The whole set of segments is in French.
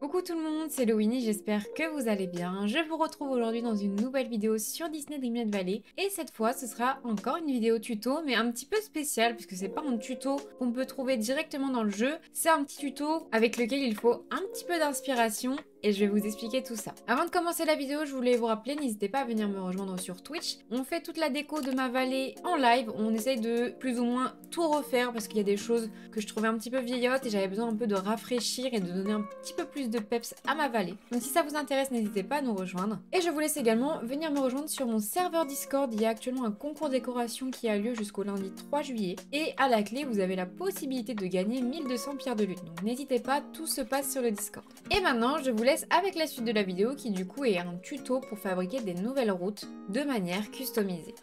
Coucou tout le monde, c'est Lowini, j'espère que vous allez bien. Je vous retrouve aujourd'hui dans une nouvelle vidéo sur Disney Dreamlight Valley. Et cette fois, ce sera encore une vidéo tuto, mais un petit peu spéciale, puisque c'est pas un tuto qu'on peut trouver directement dans le jeu. C'est un petit tuto avec lequel il faut un petit peu d'inspiration. Et je vais vous expliquer tout ça. Avant de commencer la vidéo, je voulais vous rappeler, n'hésitez pas à venir me rejoindre sur Twitch. On fait toute la déco de ma vallée en live. On essaye de plus ou moins tout refaire parce qu'il y a des choses que je trouvais un petit peu vieillottes et j'avais besoin un peu de rafraîchir et de donner un petit peu plus de peps à ma vallée. Donc si ça vous intéresse, n'hésitez pas à nous rejoindre. Et je vous laisse également venir me rejoindre sur mon serveur Discord. Il y a actuellement un concours décoration qui a lieu jusqu'au lundi 3 juillet. Et à la clé, vous avez la possibilité de gagner 1200 pierres de lune. Donc n'hésitez pas, tout se passe sur le Discord. Et maintenant, je vous laisse avec la suite de la vidéo qui du coup est un tuto pour fabriquer des nouvelles routes de manière customisée.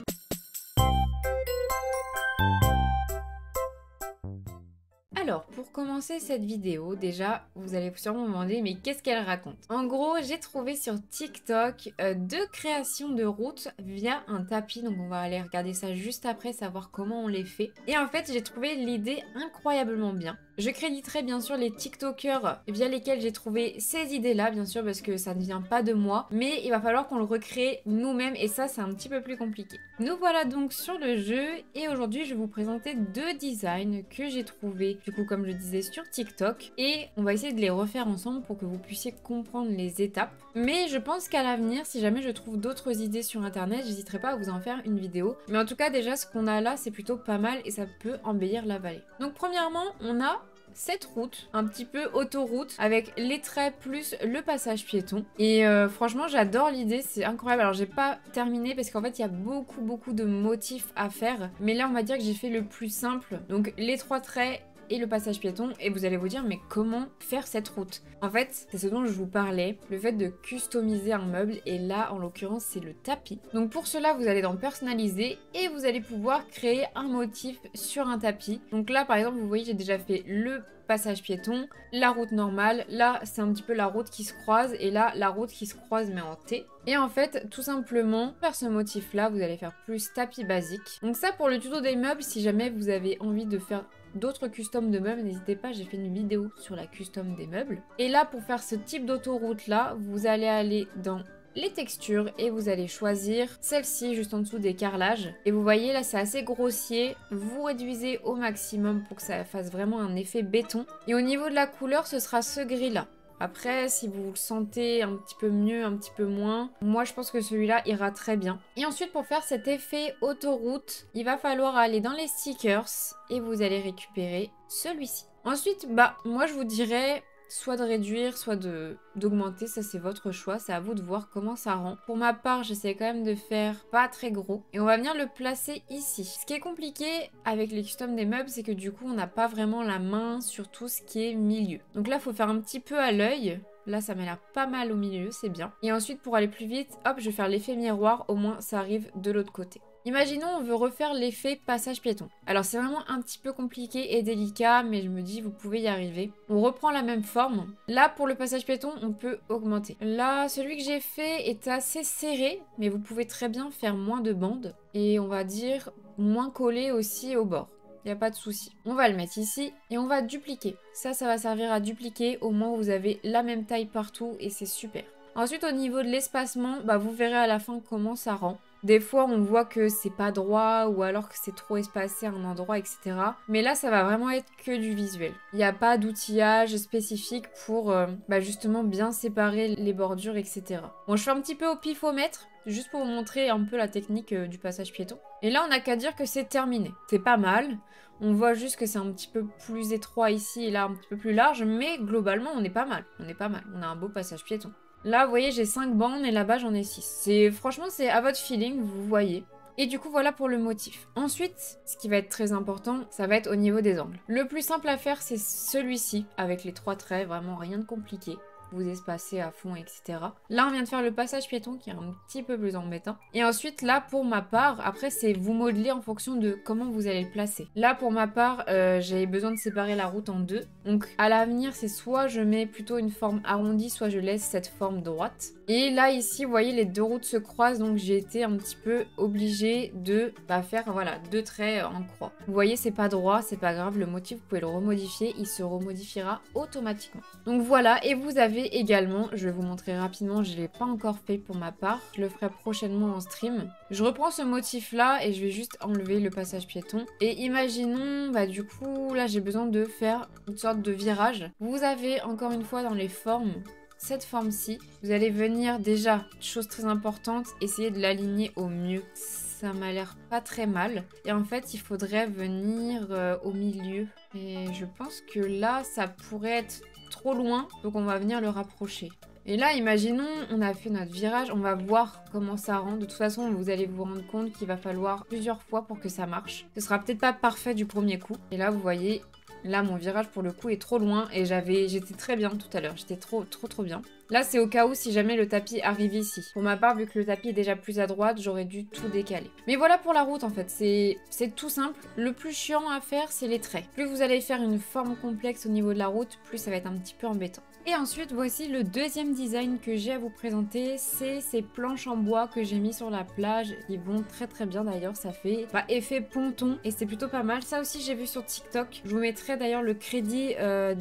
Alors, pour commencer cette vidéo, déjà, vous allez sûrement me demander, mais qu'est-ce qu'elle raconte? En gros, j'ai trouvé sur TikTok deux créations de routes via un tapis, donc on va aller regarder ça juste après, savoir comment on les fait. Et en fait, j'ai trouvé l'idée incroyablement bien. Je créditerai bien sûr les TikTokers via lesquels j'ai trouvé ces idées-là, bien sûr, parce que ça ne vient pas de moi, mais il va falloir qu'on le recrée nous-mêmes, et ça, c'est un petit peu plus compliqué. Nous voilà donc sur le jeu, et aujourd'hui, je vais vous présenter deux designs que j'ai trouvés, du coup, comme je disais, sur TikTok, et on va essayer de les refaire ensemble pour que vous puissiez comprendre les étapes. Mais je pense qu'à l'avenir, si jamais je trouve d'autres idées sur internet, j'hésiterai pas à vous en faire une vidéo. Mais en tout cas, déjà, ce qu'on a là, c'est plutôt pas mal, et ça peut embellir la vallée. Donc, premièrement, on a cette route, un petit peu autoroute, avec les traits plus le passage piéton. Et franchement, j'adore l'idée, c'est incroyable. Alors, j'ai pas terminé parce qu'en fait, il y a beaucoup de motifs à faire. Mais là, on va dire que j'ai fait le plus simple. Donc, les trois traits et le passage piéton, et vous allez vous dire mais comment faire cette route? En fait, c'est ce dont je vous parlais, le fait de customiser un meuble, et là en l'occurrence c'est le tapis. Donc pour cela vous allez dans personnaliser et vous allez pouvoir créer un motif sur un tapis. Donc là par exemple vous voyez j'ai déjà fait le passage piéton, la route normale, là c'est un petit peu la route qui se croise, et là la route qui se croise mais en T. Et en fait, tout simplement, faire ce motif-là, vous allez faire plus tapis basique. Donc ça pour le tuto des meubles, si jamais vous avez envie de faire d'autres customs de meubles, n'hésitez pas, j'ai fait une vidéo sur la custom des meubles. Et là, pour faire ce type d'autoroute-là, vous allez aller dans les textures et vous allez choisir celle-ci juste en dessous des carrelages. Et vous voyez là c'est assez grossier, vous réduisez au maximum pour que ça fasse vraiment un effet béton. Et au niveau de la couleur ce sera ce gris là. Après, si vous le sentez un petit peu mieux, un petit peu moins, moi je pense que celui-là ira très bien. Et ensuite, pour faire cet effet autoroute, il va falloir aller dans les stickers et vous allez récupérer celui-ci. Ensuite, moi je vous dirais soit de réduire, soit d'augmenter, ça c'est votre choix, c'est à vous de voir comment ça rend. Pour ma part, j'essaie quand même de faire pas très gros, et on va venir le placer ici. Ce qui est compliqué avec les customs des meubles, c'est que du coup on n'a pas vraiment la main sur tout ce qui est milieu. Donc là, il faut faire un petit peu à l'œil. Là, ça m'a l'air pas mal au milieu, c'est bien. Et ensuite, pour aller plus vite, hop, je vais faire l'effet miroir, au moins ça arrive de l'autre côté. Imaginons on veut refaire l'effet passage piéton. Alors c'est vraiment un petit peu compliqué et délicat, mais je me dis vous pouvez y arriver. On reprend la même forme. Là pour le passage piéton on peut augmenter. Là celui que j'ai fait est assez serré, mais vous pouvez très bien faire moins de bandes. Et on va dire moins collé aussi au bord. Il n'y a pas de souci. On va le mettre ici et on va dupliquer. Ça va servir à dupliquer, au moins vous avez la même taille partout et c'est super. Ensuite au niveau de l'espacement, vous verrez à la fin comment ça rend. Des fois, on voit que c'est pas droit ou alors que c'est trop espacé à un endroit, etc. Mais là, ça va vraiment être que du visuel. Il n'y a pas d'outillage spécifique pour justement bien séparer les bordures, etc. Bon, je fais un petit peu au pifomètre, juste pour vous montrer un peu la technique du passage piéton. Et là, on n'a qu'à dire que c'est terminé. C'est pas mal. On voit juste que c'est un petit peu plus étroit ici et là un petit peu plus large, mais globalement, on est pas mal. On est pas mal. On a un beau passage piéton. Là, vous voyez, j'ai 5 bandes et là-bas, j'en ai 6. Franchement, c'est à votre feeling, vous voyez. Et du coup, voilà pour le motif. Ensuite, ce qui va être très important, ça va être au niveau des angles. Le plus simple à faire, c'est celui-ci, avec les 3 traits, vraiment rien de compliqué. Vous espacez à fond, etc. Là, on vient de faire le passage piéton qui est un petit peu plus embêtant. Et ensuite, là, pour ma part, après, c'est vous modeler en fonction de comment vous allez le placer. Là, pour ma part, j'avais besoin de séparer la route en deux. Donc, à l'avenir, c'est soit je mets plutôt une forme arrondie, soit je laisse cette forme droite. Et là ici vous voyez les deux routes se croisent, donc j'ai été un petit peu obligée de faire voilà 2 traits en croix. Vous voyez c'est pas droit, c'est pas grave, le motif vous pouvez le remodifier, il se remodifiera automatiquement. Donc voilà, et vous avez également, je vais vous montrer rapidement, je l'ai pas encore fait pour ma part, je le ferai prochainement en stream. Je reprends ce motif là et je vais juste enlever le passage piéton. Et imaginons, du coup là j'ai besoin de faire une sorte de virage. Vous avez encore une fois dans les formes, cette forme-ci, vous allez venir déjà, chose très importante, essayer de l'aligner au mieux. Ça m'a l'air pas très mal. Et en fait, il faudrait venir au milieu. Et je pense que là, ça pourrait être trop loin, donc on va venir le rapprocher. Et là, imaginons, on a fait notre virage, on va voir comment ça rend. De toute façon, vous allez vous rendre compte qu'il va falloir plusieurs fois pour que ça marche. Ce sera peut-être pas parfait du premier coup. Et là, vous voyez, là, mon virage, pour le coup, est trop loin. Et j'étais très bien tout à l'heure. J'étais trop bien. Là, c'est au cas où si jamais le tapis arrive ici. Pour ma part, vu que le tapis est déjà plus à droite, j'aurais dû tout décaler. Mais voilà pour la route, en fait. C'est tout simple. Le plus chiant à faire, c'est les traits. Plus vous allez faire une forme complexe au niveau de la route, plus ça va être un petit peu embêtant. Et ensuite, voici le deuxième design que j'ai à vous présenter. C'est ces planches en bois que j'ai mis sur la plage. Ils vont très bien d'ailleurs. Ça fait effet ponton et c'est plutôt pas mal. Ça aussi, j'ai vu sur TikTok. Je vous mettrai d'ailleurs le crédit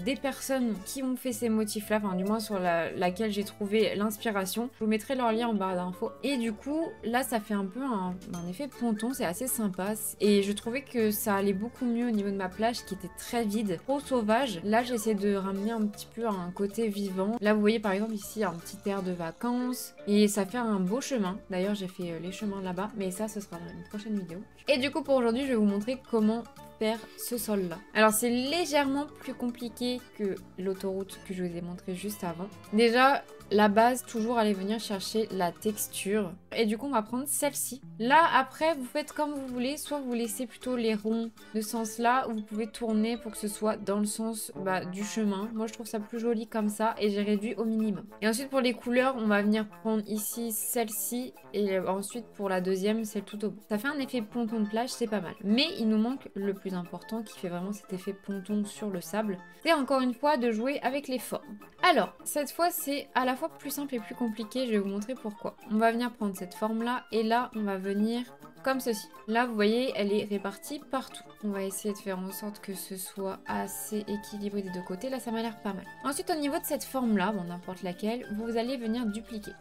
des personnes qui ont fait ces motifs-là. Enfin, du moins sur laquelle j'ai trouvé l'inspiration. Je vous mettrai leur lien en barre d'infos. Et du coup, là, ça fait un peu un effet ponton. C'est assez sympa. Et je trouvais que ça allait beaucoup mieux au niveau de ma plage qui était très vide, trop sauvage. Là, j'essaie de ramener un petit peu un côté vivant. Là, vous voyez par exemple ici un petit air de vacances et ça fait un beau chemin. D'ailleurs, j'ai fait les chemins là-bas, mais ça, ce sera dans une prochaine vidéo. Et du coup, pour aujourd'hui, je vais vous montrer comment faire ce sol là. Alors c'est légèrement plus compliqué que l'autoroute que je vous ai montré juste avant. Déjà la base, toujours aller venir chercher la texture. Et du coup on va prendre celle-ci. Là après vous faites comme vous voulez, soit vous laissez plutôt les ronds de ce sens là, ou vous pouvez tourner pour que ce soit dans le sens du chemin. Moi je trouve ça plus joli comme ça et j'ai réduit au minimum. Et ensuite pour les couleurs on va venir prendre ici celle-ci et ensuite pour la deuxième c'est tout au bout. Ça fait un effet ponton de plage, c'est pas mal. Mais il nous manque le plus important qui fait vraiment cet effet ponton sur le sable, c'est encore une fois de jouer avec les formes. Alors cette fois c'est à la fois plus simple et plus compliqué, je vais vous montrer pourquoi. On va venir prendre cette forme là et là on va venir comme ceci. Là vous voyez elle est répartie partout. On va essayer de faire en sorte que ce soit assez équilibré des deux côtés, là ça m'a l'air pas mal. Ensuite au niveau de cette forme là, bon n'importe laquelle, vous allez venir dupliquer.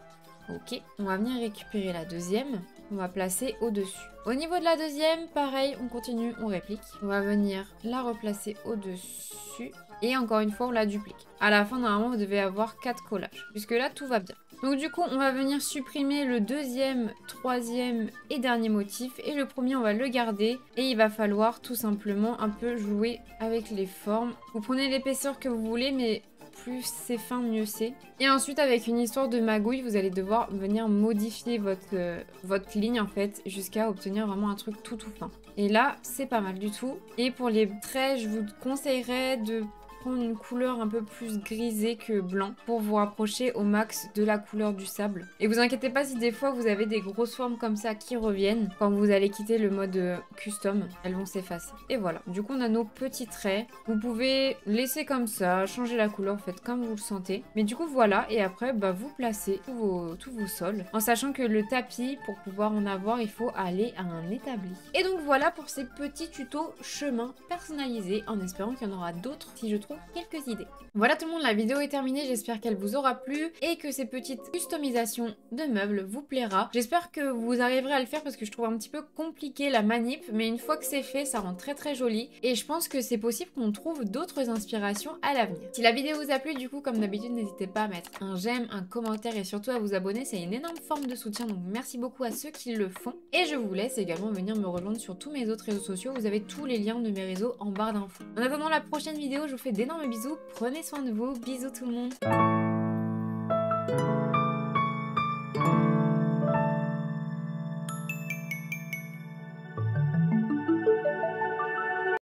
Ok, on va venir récupérer la deuxième, on va placer au-dessus. Au niveau de la deuxième, pareil, on continue, on réplique. On va venir la replacer au-dessus et encore une fois, on la duplique. À la fin, normalement, vous devez avoir 4 collages. Jusque là, tout va bien. Donc du coup, on va venir supprimer le deuxième, troisième et dernier motif. Et le premier, on va le garder. Et il va falloir tout simplement un peu jouer avec les formes. Vous prenez l'épaisseur que vous voulez, mais plus c'est fin, mieux c'est. Et ensuite, avec une histoire de magouille, vous allez devoir venir modifier votre ligne en fait, jusqu'à obtenir vraiment un truc tout fin. Et là, c'est pas mal du tout. Et pour les traits, je vous conseillerais de prendre une couleur un peu plus grisée que blanc pour vous rapprocher au max de la couleur du sable. Et vous inquiétez pas si des fois vous avez des grosses formes comme ça qui reviennent, quand vous allez quitter le mode custom, elles vont s'effacer. Et voilà, du coup on a nos petits traits. Vous pouvez laisser comme ça, changer la couleur, faites comme vous le sentez. Mais du coup voilà, et après vous placez tous vos sols, en sachant que le tapis, pour pouvoir en avoir, il faut aller à un établi. Et donc voilà pour ces petits tutos chemin personnalisés, en espérant qu'il y en aura d'autres si je trouve quelques idées. Voilà tout le monde, la vidéo est terminée, j'espère qu'elle vous aura plu et que ces petites customisations de meubles vous plaira. J'espère que vous arriverez à le faire parce que je trouve un petit peu compliqué la manip, mais une fois que c'est fait, ça rend très joli et je pense que c'est possible qu'on trouve d'autres inspirations à l'avenir. Si la vidéo vous a plu, du coup, comme d'habitude, n'hésitez pas à mettre un j'aime, un commentaire et surtout à vous abonner, c'est une énorme forme de soutien, donc merci beaucoup à ceux qui le font. Et je vous laisse également venir me rejoindre sur tous mes autres réseaux sociaux, vous avez tous les liens de mes réseaux en barre d'infos. En attendant la prochaine vidéo, je vous fais d'énormes bisous, prenez soin de vous, bisous tout le monde.